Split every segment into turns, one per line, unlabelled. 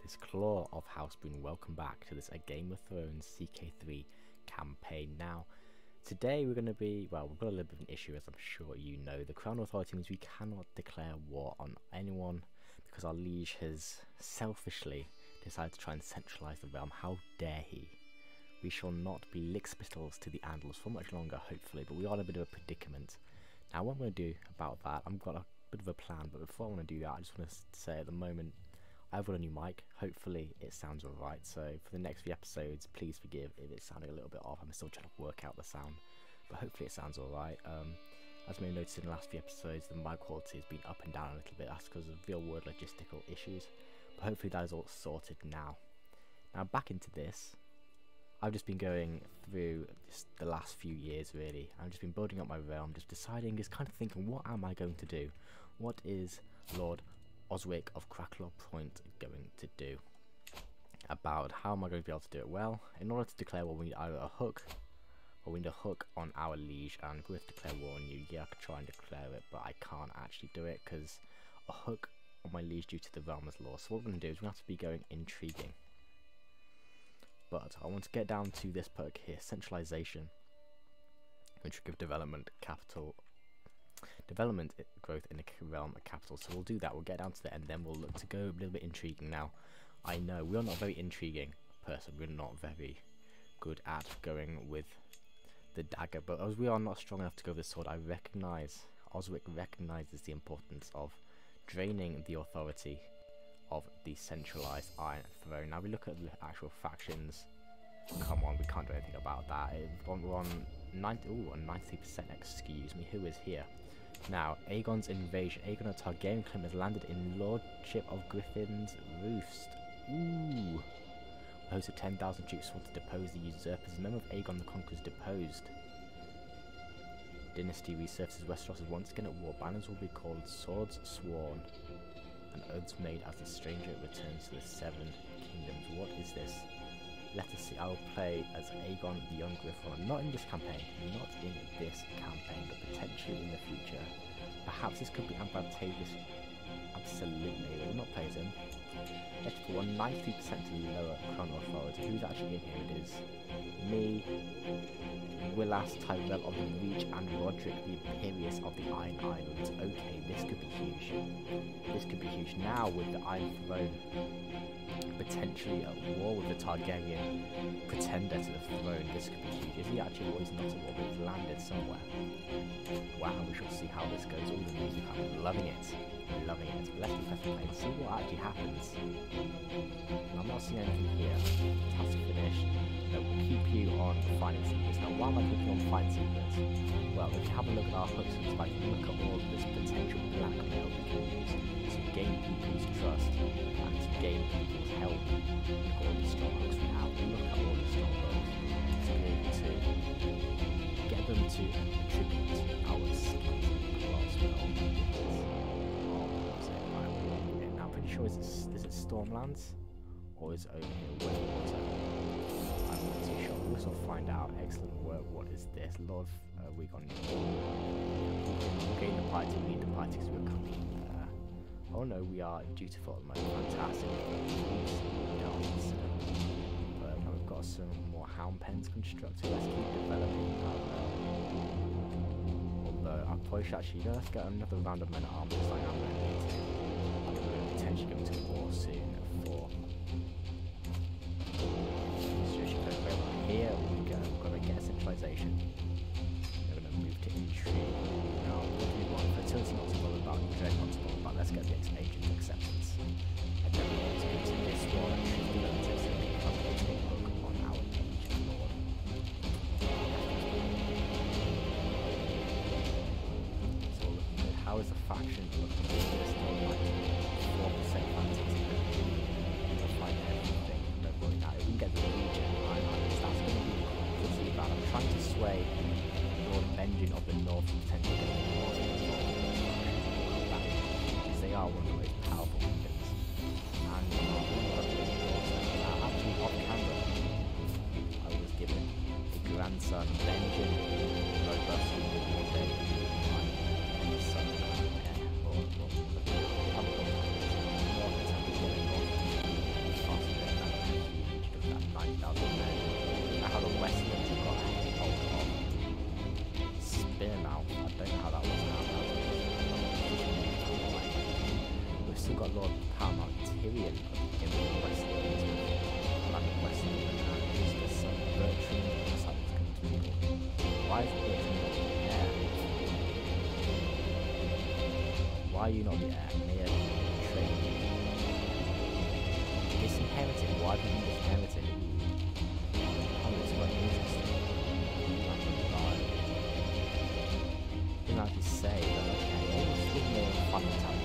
is Claw of House BRUNE. Welcome back to this A Game of Thrones CK3 campaign. Now, today we're going to be, well, we've got a little bit of an issue, as I'm sure you know. The Crown Authority means we cannot declare war on anyone because our liege has selfishly decided to try and centralise the realm. How dare he? We shall not be lickspittles to the Andals for much longer, hopefully, but we are in a bit of a predicament. Now, what I'm going to do about that, I've got a bit of a plan, but before I want to do that, I just want to say at the moment, I've got a new mic. Hopefully it sounds alright, so for the next few episodes, please forgive if it's sounding a little bit off. I'm still trying to work out the sound, but hopefully it sounds alright. As we noticed in the last few episodes, the mic quality has been up and down a little bit. That's because of real world logistical issues, but hopefully that is all sorted now. Now back into this. I've just been going through the last few years, really. I've just been building up my realm, just deciding, just kind of thinking, what am I going to do? What is Lord Osric of Cracklaw Point going to do about how am I going to be able to do it? Well, in order to declare war, we need either a hook or we need a hook on our liege, and if we were to declare war on you, yeah, I could try and declare it, but I can't actually do it because a hook on my liege due to the realm is law. So what we're going to do is we're going to have to be going intriguing. But I want to get down to this perk here, centralization, which will give development capital. Development growth in a realm a capital, so we'll do that. We'll get down to the end, then we'll look to go a little bit intriguing. Now, I know we are not a very intriguing person. We're not very good at going with the dagger, but as we are not strong enough to go with the sword, I recognise, Osric recognises the importance of draining the authority of the centralised Iron Throne. Now we look at the actual factions. Come on, we can't do anything about that. We're on 90%. Excuse me. Who is here? Now, Aegon's invasion. Aegon, a Targaryen claim, has landed in Lordship of Griffin's Roost. Ooh. A host of 10,000 troops want to depose the usurpers. A member of Aegon the Conqueror's deposed. Dynasty resurfaces. Westeros is once again at war. Banners will be called Swords Sworn, and oaths made as the stranger returns to the Seven Kingdoms. What is this? Let us see. I will play as Aegon the Young Griffon. Not in this campaign. Not in this campaign, but potentially in the future. Perhaps this could be advantageous. Absolutely. We will not play as him. Let's put 90% lower Crown Authority. Who's actually in here? It is me, Willas Tyrell of the Reach, and Roderick the Imperious of the Iron Islands. Okay, this could be huge. This could be huge. Now with the Iron Throne potentially at war with the Targaryen pretender to the throne, this could be huge. Is he actually always not at war, but he's landed somewhere? Wow, we shall see how this goes. All the music, I'm loving it. Loving it. Let's press play and see what actually happens. I'm not seeing anything here. Task finished. No, we'll keep you on finding secrets. Now, why am I clicking on find secrets? Well, if you have a look at our hooks and spikes, look at all this potential blackmail we can use to gain people's trust and to gain people's help. Look at all the strong hooks we have. Look at all the strong hooks to be able to get them to attribute our skills and class well. Now, I'm pretty sure is it Stormlands or is it over here? Water? I'm not too sure. We'll also find out. Excellent work. What is this? Lord, we got gain the party, lead the party because we're coming. Oh no, we are dutiful at the moment. Fantastic. But now we've got some more hound pens constructed. Let's keep developing that. Although I probably should actually let's get another round of men at arms just like I'm going to need to. We're potentially going to war soon for. Here we go. We're going to get a centralization. We're going to move to intrigue. Now, what do we want? Fertility not to bother about, dread not to bother about. Let's get the agent acceptance. And then we want to continue this war and shoot the relatives and be a hook on our liege lord. So we're looking good. How is the faction looking good? There's still like 4% fantastic. We'll find everything. Don't worry now. If we can get the legion, that's going to be pretty bad. I'm trying to sway Lord Benjen of the North potentially getting the North because they are one of the most powerful kingdoms. And actually off camera, I was given a grandson, Benjen, robust one day, my son, North. also got Lord Paramount Tyrion in the West and is the son of Bertrand. Looks like it's going to be. Why is Bertrand not the heir? Why are you not the heir? Mere trade. Disinherited. Why have you been disinherited? Oh, it's quite interesting. Didn't actually say, but okay. Almost with more fun time.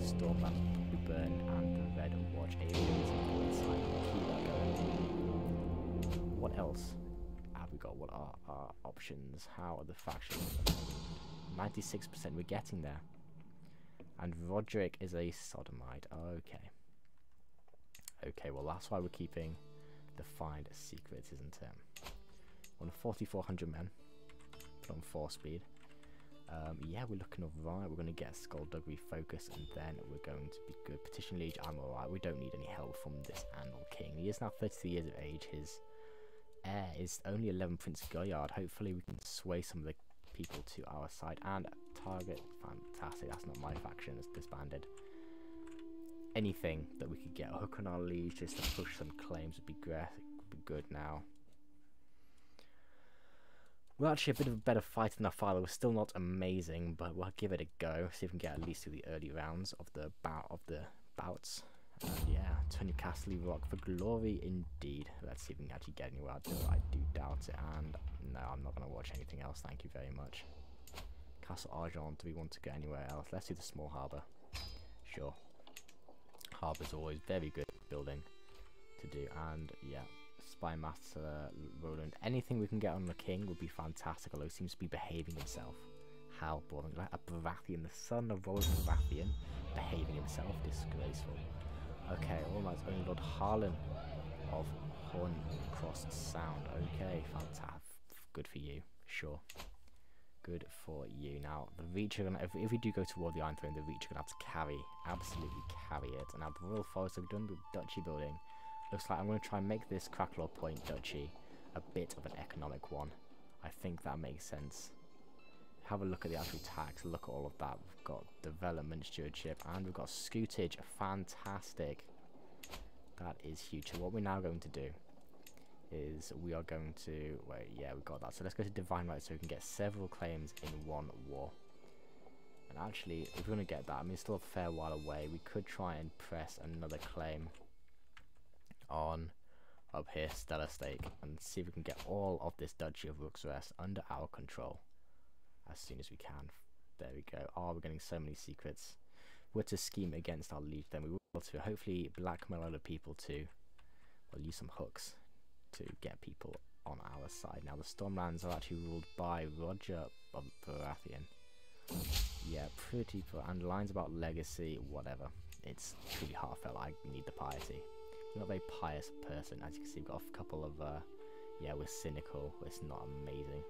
Stormland, the Burn, and the Red Watch aliens inside. Keep that going. What else have we got? What are our options? How are the factions? 96%, we're getting there. And Roderick is a sodomite. Okay. Okay, well that's why we're keeping the Find Secrets, isn't it? On 4,400 men. Put on 4 speed. Yeah, we're looking alright. We're going to get Skullduggery focus, and then we're going to be good. Petition Liege, I'm alright. We don't need any help from this Andal King. He is now 33 years of age. His heir is only 11 Prince Goyard. Hopefully we can sway some of the people to our side. And target, fantastic. That's not my faction. It's disbanded. Anything that we could get a hook on our liege just to push some claims would be great. Would be good now. We're actually a bit of a better fight than our father. We're still not amazing, but we'll give it a go. See if we can get at least through the early rounds of the bouts. And yeah, turn your Castle Rock for glory indeed. Let's see if we can actually get anywhere. I do doubt it, and no, I'm not going to watch anything else. Thank you very much. Castle Argent. Do we want to go anywhere else? Let's do the small harbour. Sure. Harbour's always very good building to do, and yeah. Spy Master Roland. Anything we can get on the king would be fantastic, although he seems to be behaving himself. How boring. Like a Baratheon, the son of Roland Baratheon, behaving himself. Disgraceful. Okay, almost only Lord Harlan of Horncross Sound. Okay, fantastic. Good for you. Sure. Good for you. Now, the Reach are gonna, if we do go toward the Iron Throne, the Reach are going to have to carry, absolutely carry it. And now the Royal Forest have done with duchy building. Looks like I'm going to try and make this Cracklaw Point duchy a bit of an economic one. I think that makes sense. Have a look at the actual tax, look at all of that. We've got development, stewardship, and we've got scutage. Fantastic. That is huge. So what we're now going to do is we are going to, wait, yeah, we've got that. So let's go to Divine Right so we can get several claims in one war. And actually, if we're going to get that, I mean, it's still a fair while away. We could try and press another claim on up here, Stellar Stake, and see if we can get all of this Duchy of Rook's Rest under our control as soon as we can. There we go. Oh, we're getting so many secrets. We're to scheme against our liege, then we will to hopefully blackmail other people to, well, use some hooks to get people on our side. Now the Stormlands are actually ruled by Roger of Baratheon. Yeah, pretty, and lines about legacy, whatever. It's truly heartfelt. I need the piety. Not a very pious person, as you can see. We've got a couple of yeah, we're cynical. It's not amazing.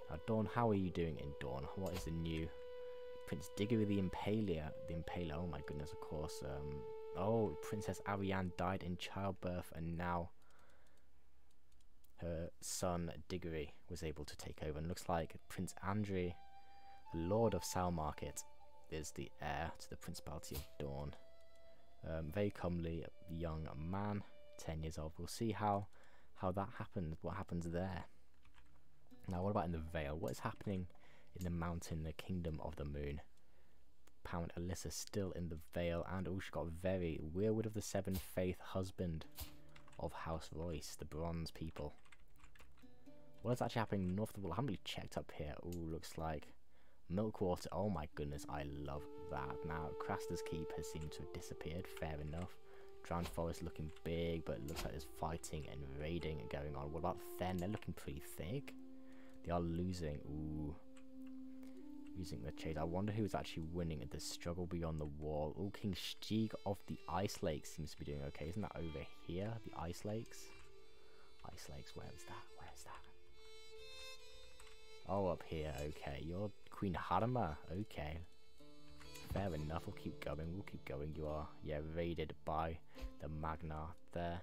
Now Dawn, how are you doing in Dawn? What is the new Prince Diggory the Impaler? Oh my goodness, of course. Oh, Princess Ariane died in childbirth, and now her son Diggory was able to take over, and looks like Prince Andrew, Lord of Salmarket, is the heir to the Principality of Dawn. Very comely young man, 10 years old. We'll see how that happens, what happens there. Now what about in the Vale? What is happening in the mountain, the Kingdom of the Moon? Paramount Alyssa still in the Vale, and oh, she's got very Weirwood of the Seven Faith, husband of House Royce, the Bronze people. What is actually happening north of the wall? I haven't really checked up here. Oh, looks like Milkwater. Oh my goodness, I love that. Now Craster's Keep has seemed to have disappeared, fair enough. Drowned Forest looking big, but it looks like there's fighting and raiding going on. What about Fen? They're looking pretty thick. They are losing. Ooh. Using the chase. I wonder who's actually winning at the struggle beyond the wall. Oh, King Stieg of the Ice Lakes seems to be doing okay. Isn't that over here? The Ice Lakes? Ice Lakes, where is that? Where is that? Oh, up here. Okay, your Queen Harima. Okay. Fair enough, we'll keep going. You are, yeah, raided by the Magna there.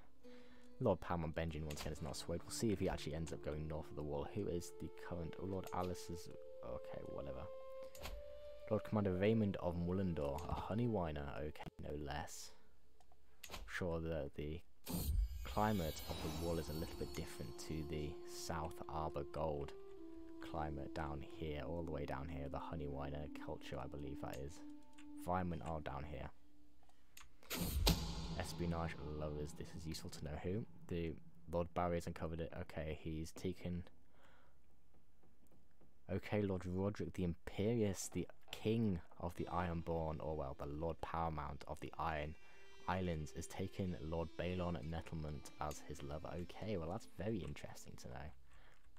Lord Palmon Benjamin once again is not swayed. We'll see if he actually ends up going north of the wall. Who is the current... Oh, Lord Alice's... Okay, whatever. Lord Commander Raymond of Mullendor. A honey whiner. Okay, no less. Sure, the climate of the wall is a little bit different to the South Arbor Gold climate down here, all the way down here. The honey whiner culture, I believe that is. Environment are down here. Espionage lovers, this is useful to know who. The Lord Barry's uncovered it. Okay, he's taken... Okay, Lord Roderick the Imperious, the King of the Ironborn, or well, the Lord Paramount of the Iron Islands, is taken Lord Balon Nettlement as his lover. Okay, well that's very interesting to know.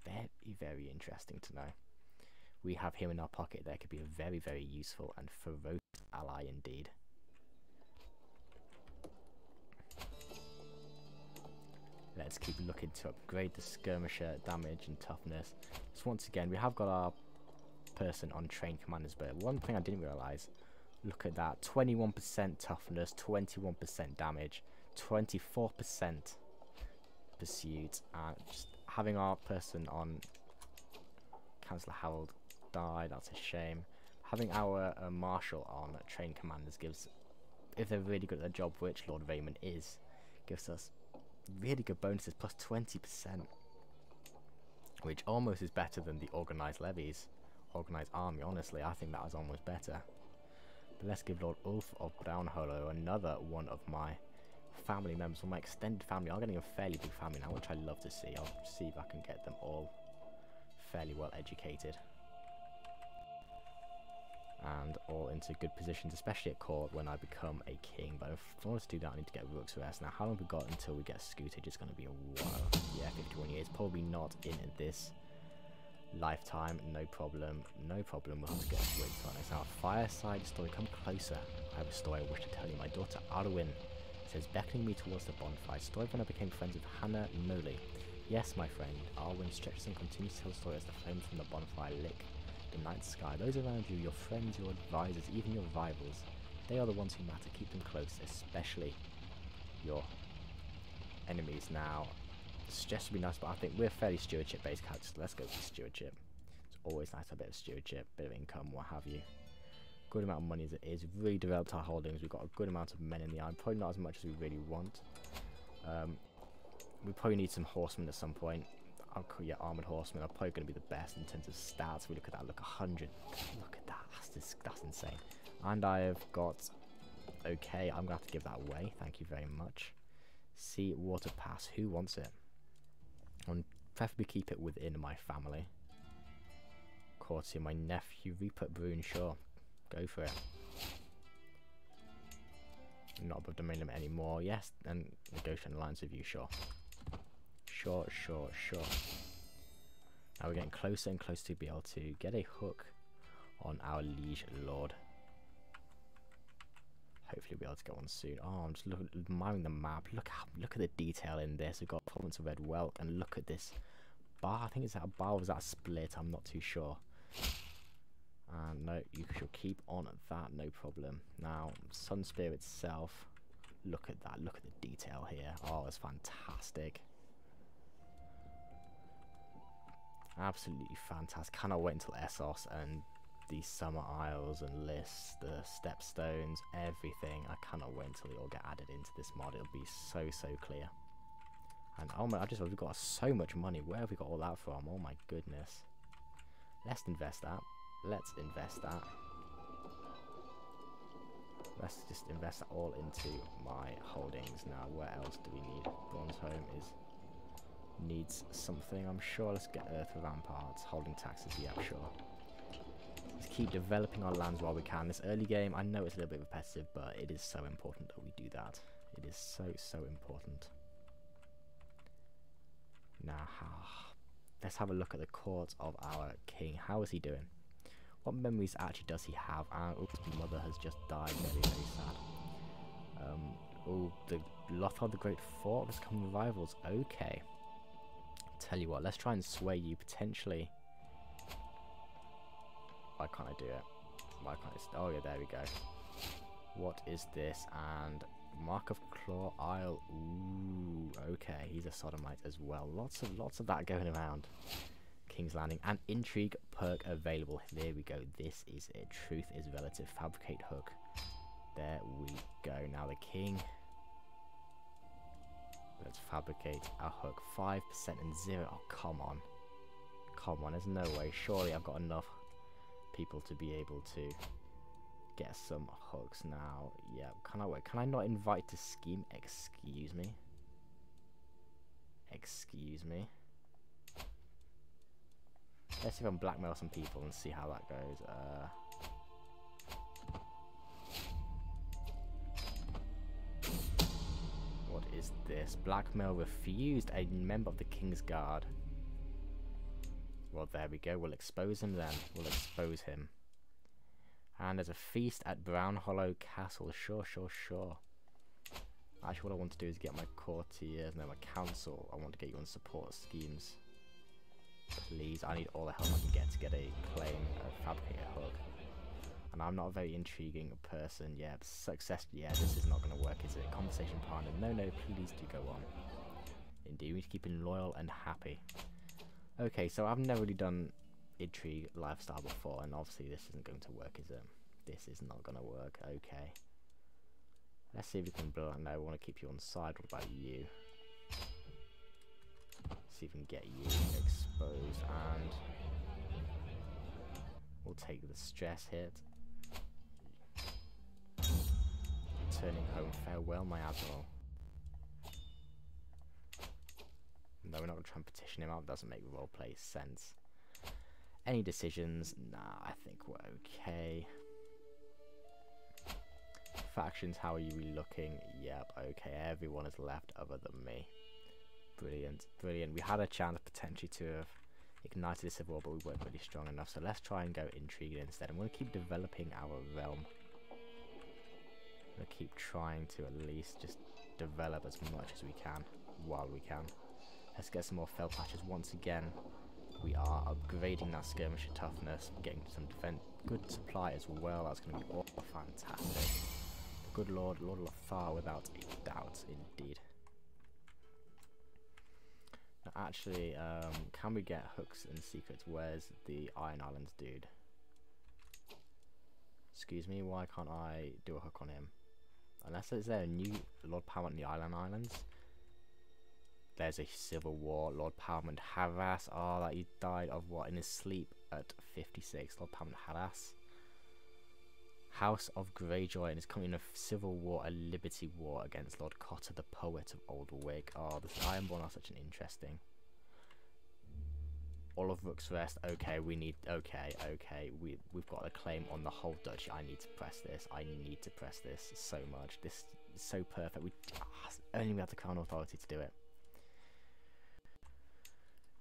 Very, very interesting to know. We have him in our pocket. There could be a very, very useful and ferocious ally indeed. Let's keep looking to upgrade the skirmisher damage and toughness. So once again, we have got our person on trained commanders, but one thing I didn't realise, look at that, 21% toughness, 21% damage, 24% pursuit, and just having our person on Councillor Harold die, that's a shame. Having our Marshal on trained commanders gives, if they're really good at their job, which Lord Raymond is, gives us really good bonuses, plus 20%, which almost is better than the organised levies, organised army. Honestly, I think that is almost better. But let's give Lord Ulf of Brownhollow, another one of my family members, or my extended family. I'm getting a fairly big family now, which I love to see. I'll see if I can get them all fairly well educated and all into good positions, especially at court when I become a king. But if I want to do that, I need to get Rook's Rest. Now, how long have we got until we get Scootage? It's going to be a while. Yeah, 51 years. Probably not in this lifetime. No problem. No problem. We'll have to get wait for next. Now, fireside story. Come closer. I have a story I wish to tell you. My daughter Arwen says, beckoning me towards the bonfire. Story when I became friends with Hannah Noley. Yes, my friend. Arwen stretches and continues to tell the story as the flames from the bonfire lick the night sky. Those around you, your friends, your advisors, even your rivals, they are the ones who matter. Keep them close, especially your enemies. Now, suggestion would be nice, but I think we're fairly stewardship-based characters. Let's go for stewardship. It's always nice to have a bit of stewardship, bit of income, what have you. Good amount of money as it is. We've really developed our holdings. We've got a good amount of men in the army. Probably not as much as we really want. We probably need some horsemen at some point. Yeah, armored horsemen are probably going to be the best in terms of stats. We look at that, look, 100. Look at that, that's insane. And I have got, okay, I'm going to have to give that away. Thank you very much. Sea Water Pass, who wants it? I'll preferably keep it within my family. Courtier, my nephew, Rupert Brune, sure. Go for it. Not above the main limit anymore, yes, and negotiate an alliance with you, sure. Sure. Now we're getting closer and closer to be able to get a hook on our liege lord. Hopefully we'll be able to get one soon. Oh, I'm just admiring the map. Look at the detail in this. We've got Province of Red Welk, and look at this bar. I think is that a bar or was that a split? I'm not too sure. No, you should keep on that, no problem. Now, Sunspear itself. Look at that. Look at the detail here. Oh, it's fantastic. Absolutely fantastic. Cannot wait until Essos and the Summer Isles and lists, the Stepstones, everything. I cannot wait until they all get added into this mod. It'll be so clear. And oh my, we've got so much money. Where have we got all that from? Oh my goodness. Let's invest that. Let's invest that. Let's just invest that all into my holdings. Now, where else do we need? Bronze Home needs something, I'm sure. Let's get Earth Ramparts, holding taxes, yeah, sure. Let's keep developing our lands while we can. This early game, I know it's a little bit repetitive, but it is so important that we do that. It is so important. Now, let's have a look at the court of our king. How is he doing? What memories actually does he have? His mother has just died, very sad. Oh, the Lothar the Great Fort, let's come rivals. Okay. Tell you what, let's try and sway you potentially. Why can't I do it? Why can't I? Oh yeah, there we go. What is this? And Mark of Claw Isle. Ooh, okay. He's a sodomite as well. Lots of that going around. King's Landing and intrigue perk available. There we go. This is it. Truth is relative. Fabricate hook. There we go. Now the king. Let's fabricate a hook. 5% and 0. Oh, come on. Come on. There's no way. Surely I've got enough people to be able to get some hooks now. Yeah. Can I wait? Can I not invite to scheme? Excuse me. Excuse me. Let's see if I can blackmail some people and see how that goes. What is this? Blackmail refused. A member of the King's Guard. Well, there we go. We'll expose him then. We'll expose him. And there's a feast at Brown Hollow Castle. Sure, sure, sure. Actually, what I want to do is get my courtiers and then my council. I want to get you on support schemes. Please, I need all the help I can get to get a claim, a fabricator hook. And I'm not a very intriguing person. Yeah, success. Yeah, this is not going to work, is it? Conversation partner. No, no, please do go on. Indeed, we need to keep him loyal and happy. Okay, so I've never really done intrigue lifestyle before, and obviously this isn't going to work, is it? This is not going to work. Okay. Let's see if we can blow. No, we want to keep you on side. What about you? See if we can get you exposed, and we'll take the stress hit. Turning home, farewell my admiral. No, we're not going to try and petition him out, doesn't make roleplay sense. Any decisions? Nah, I think we're okay. Factions, how are you looking? Yep, okay, everyone is left other than me. Brilliant, brilliant. We had a chance potentially to have ignited the civil war, but we weren't really strong enough. So let's try and go intrigue instead. I'm going to keep developing our realm. I'm going to keep trying to at least just develop as much as we can while we can. Let's get some more fell patches once again. We are upgrading that skirmisher toughness, getting some defense, good supply as well. That's going to be all fantastic. Good Lord, Lord Lothar, without a doubt, indeed. Actually, can we get hooks and secrets? Where's the Iron Islands dude? Excuse me, why can't I do a hook on him? Unless is there a new Lord Paramount in the Islands? There's a civil war. Lord Paramount Harass. Oh, that he died of what? In his sleep at 56. Lord Paramount Harass. House of Greyjoy, and is coming in a civil war, a liberty war against Lord Cotter, the poet of Old Wick. Oh, the Ironborn are such an interesting. All of Rook's Rest. Okay, we need. Okay. We've got a claim on the whole duchy. I need to press this. I need to press this so much. This is so perfect. We only we have the Crown Authority to do it.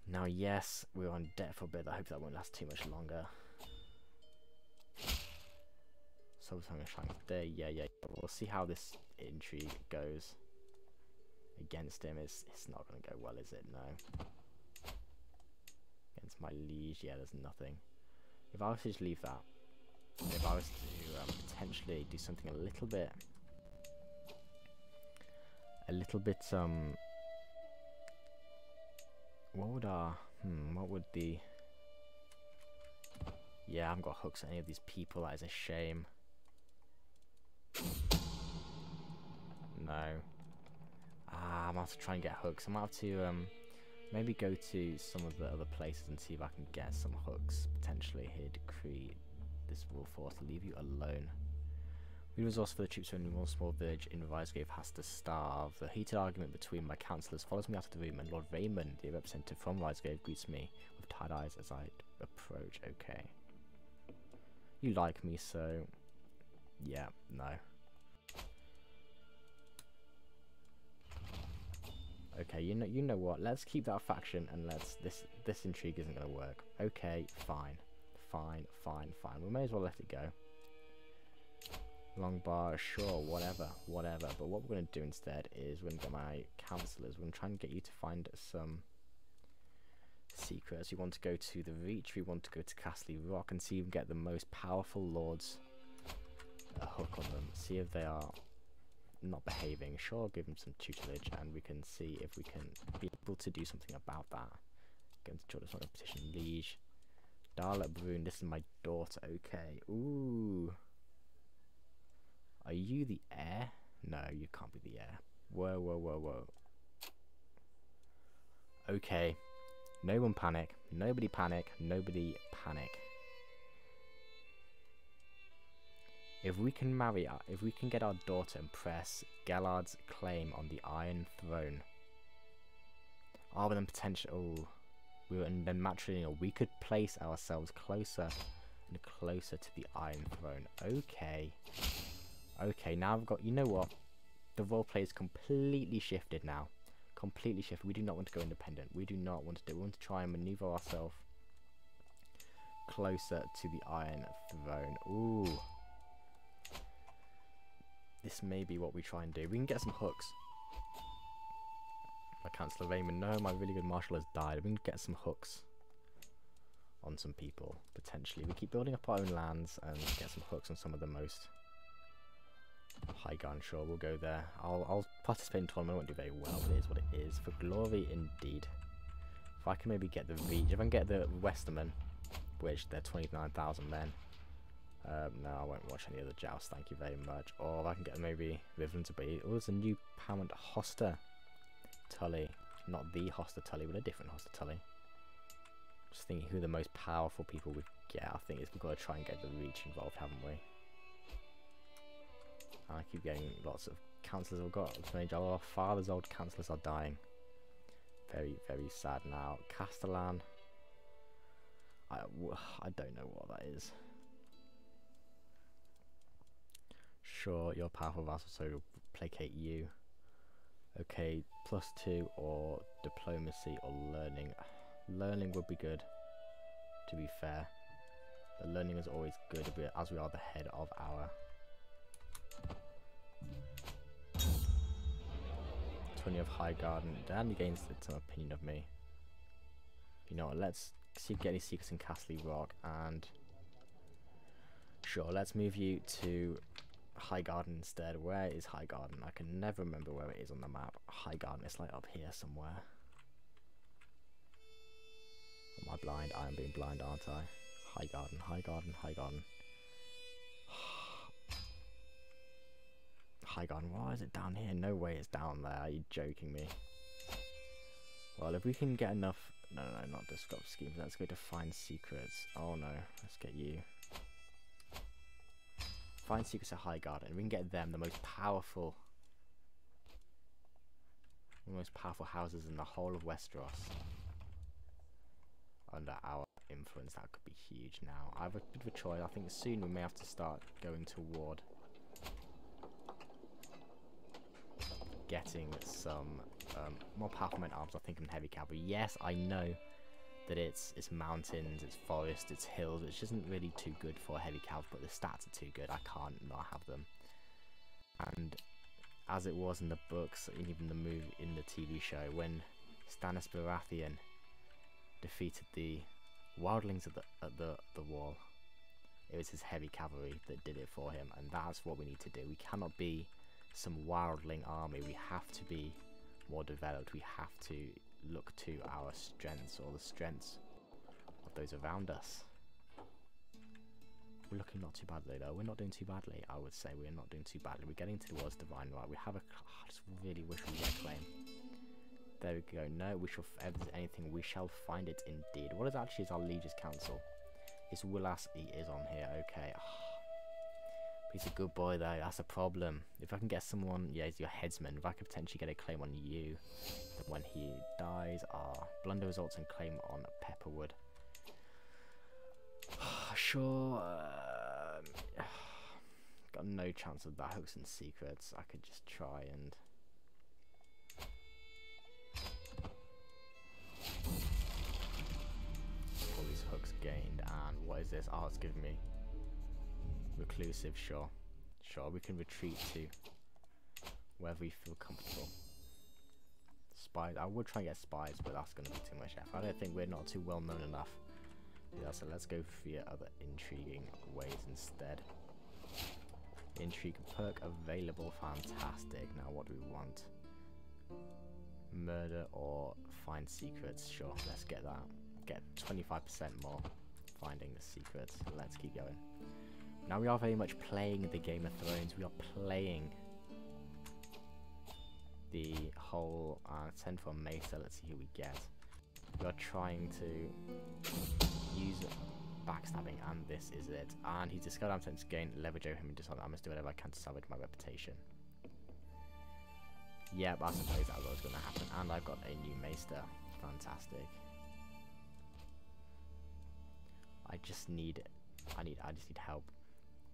Now, yes, we're on debt for a bit. I hope that won't last too much longer. So I'm going to try and there. Yeah. We'll see how this intrigue goes against him. It's not going to go well, is it? No. Against my liege, yeah, there's nothing. If I was to just leave that, if I was to potentially do something a little bit, what would the? Yeah, I haven't got hooks on any of these people. That is a shame. No. I'm gonna have to try and get hooks. I might have to maybe go to some of the other places and see if I can get some hooks potentially here. Decree this will force to leave you alone. We resource for the troops only one small village in Risegrave has to starve. The heated argument between my councillors follows me out of the room, and Lord Raymond, the representative from Risegrave, greets me with tired eyes as I approach. Okay. You like me, so yeah, no. Okay, you know what? Let's keep that faction, and this intrigue isn't going to work. Okay, fine. We may as well let it go. Long bar, sure, whatever. But what we're going to do instead is we're going to get my councillors. We're going to try and get you to find some secrets. We want to go to the Reach. We want to go to Castle Rock and see if we can get the most powerful lords a hook on them. See if they are not behaving. Sure, give them some tutelage, and we can see if we can be able to do something about that. Going to join us petition liege. Darla BRUNE, this is my daughter. Okay. Ooh. Are you the heir? No, you can't be the heir. Whoa, whoa, whoa, whoa. Okay. No one panic. Nobody panic. Nobody panic. If we can marry, if we can get our daughter and press Gellard's claim on the Iron Throne. Oh, but then potential. Oh, and then matrilineal. We could place ourselves closer and closer to the Iron Throne. Okay. Okay, now I've got. You know what? The roleplay is completely shifted now. Completely shifted. We do not want to go independent. We do not want to do. We want to try and maneuver ourselves closer to the Iron Throne. Ooh. This may be what we try and do. We can get some hooks. My Councillor Raymond, no, my really good marshal has died. We can get some hooks on some people, potentially. We keep building up our own lands and get some hooks on some of the most high gun. Sure, we'll go there. I'll participate in tournament. I won't do very well, but it is what it is. For glory, indeed. If I can maybe get the Reach, if I can get the Westermen, which they're 29,000 men. No, I won't watch any of the jousts, thank you very much. Or if I can get maybe Riven to be. Oh, there's a new Parent Hoster Tully. Not the Hoster Tully, but a different Hoster Tully. Just thinking who the most powerful people we get. I think is we've got to try and get the Reach involved, haven't we? I keep getting lots of councillors. We've got our father's old councillors are dying. Very, very sad now. Castellan. I don't know what that is. Sure, you're powerful vassal, so it'll placate you. Okay, +2 or diplomacy or learning. Learning would be good, to be fair. But learning is always good, as we are the head of our 20 of High Garden. Dan gains some opinion of me. You know what, let's see if we get any secrets in Castle Rock, and sure, let's move you to High Garden instead. Where is High Garden? I can never remember where it is on the map. High Garden, it's like up here somewhere. Am I blind? I am being blind, aren't I? High Garden, High Garden, High Garden. High Garden, why is it down here? No way it's down there. Are you joking me? Well, if we can get enough... No, not disrupt schemes. Let's go to find secrets. Oh no, let's get you. Find secrets at High Garden. We can get them, the most powerful houses in the whole of Westeros, under our influence. That could be huge. Now I have a bit of a choice. I think soon we may have to start going toward getting some more powerful men arms. I think in heavy cavalry. Yes, I know that it's mountains, it's forest, it's hills, which isn't really too good for heavy cavalry, but the stats are too good. I can't not have them. And as it was in the books, and even the movie, in the TV show, when Stannis Baratheon defeated the wildlings at the wall, it was his heavy cavalry that did it for him, and that's what we need to do. We cannot be some wildling army. We have to be more developed. We have to look to our strengths, or the strengths of those around us. We're looking not too badly though. We're not doing too badly, I would say. We're not doing too badly. We're getting towards divine right. We have a... I just really wish we had a claim. There we go. No, we shall... If there's anything, we shall find it indeed. What is actually is our Liege's Council? It's Willas. He is on here. Okay. He's a good boy though. That's a problem. If I can get someone... Yeah, he's your headsman. If I could potentially get a claim on you, then when he dies, blunder results in claim on Pepperwood. Sure. Got no chance of that. Hooks and secrets. I could just try and... all these hooks gained. And what is this? Oh, it's giving me reclusive. Sure. Sure, we can retreat to wherever we feel comfortable. spies. I would try and get spies, but that's going to be too much effort. I don't think we're not too well known enough. Yeah, so let's go via other intriguing ways instead. Intrigue perk available, fantastic. Now what do we want? Murder or find secrets? Sure, let's get that. Get 25% more finding the secrets. Let's keep going. Now we are very much playing the Game of Thrones. We are playing the whole 10 for Mesa. Let's see who we get. We are trying to use backstabbing, and this is it. And he's discovered I'm tempted to gain leverage over him and decide I must do whatever I can to salvage my reputation. Yep, I suppose that was what was going to happen. And I've got a new Maester. Fantastic. I just need help.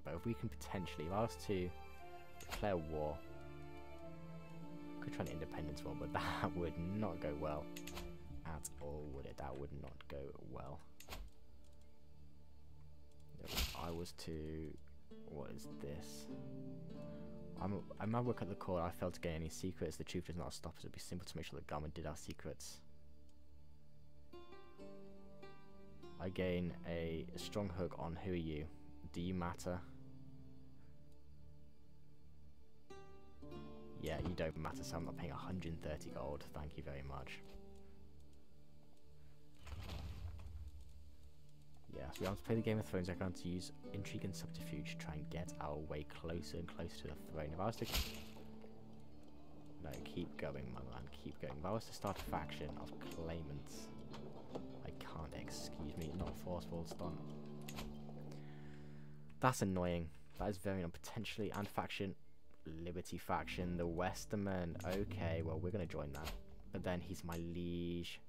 But if we can potentially, if I was to declare war, could try an independence war, but that would not go well at all, would it? That would not go well. If I was to, what is this? I might work at the court. I failed to gain any secrets. The truth does not stop us. It would be simple to make sure the government did our secrets. I gain a strong hook on who are you? Do you matter? Yeah, you don't matter, so I'm not paying 130 gold. Thank you very much. Yeah, so we have to play the Game of Thrones. I'm going to use intrigue and subterfuge to try and get our way closer and closer to the throne. If I was to... No, keep going, my man, keep going. If I was to start a faction of claimants... I can't, excuse me, not forceful stunt. That's annoying. That is very annoying. Potentially, and faction... Liberty faction, the Westerman. Okay, well, we're going to join that. But then he's my liege.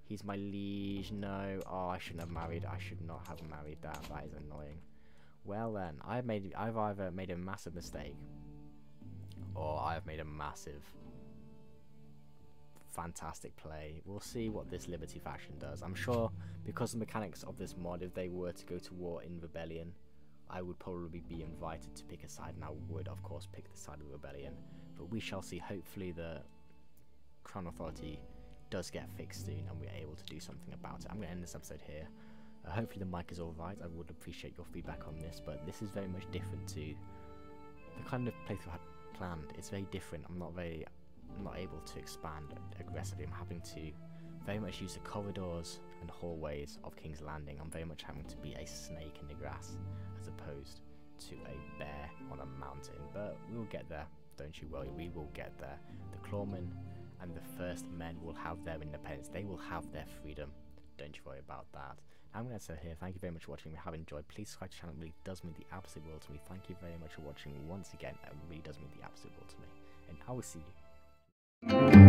He's my liege. No. Oh, I shouldn't have married. I should not have married that. That is annoying. Well then, I've either made a massive mistake, or I've made a massive, fantastic play. We'll see what this Liberty faction does. I'm sure, because of the mechanics of this mod, if they were to go to war in rebellion, I would probably be invited to pick a side, and I would, of course, pick the side of the rebellion. But we shall see. Hopefully the Crown Authority does get fixed soon, and we're able to do something about it. I'm going to end this episode here. Hopefully the mic is alright. I would appreciate your feedback on this, but this is very much different to the kind of playthrough I had planned. It's very different. I'm not able to expand aggressively. I'm having to very much use the corridors and hallways of King's Landing. I'm very much having to be a snake in the grass as opposed to a bear on a mountain. But we'll get there, don't you worry, we will get there. The clawmen and the first men will have their independence. They will have their freedom. Don't you worry about that. I'm going to say here, thank you very much for watching. If you have enjoyed, please subscribe to the channel. It really does mean the absolute world to me. Thank you very much for watching once again. It really does mean the absolute world to me. And I will see you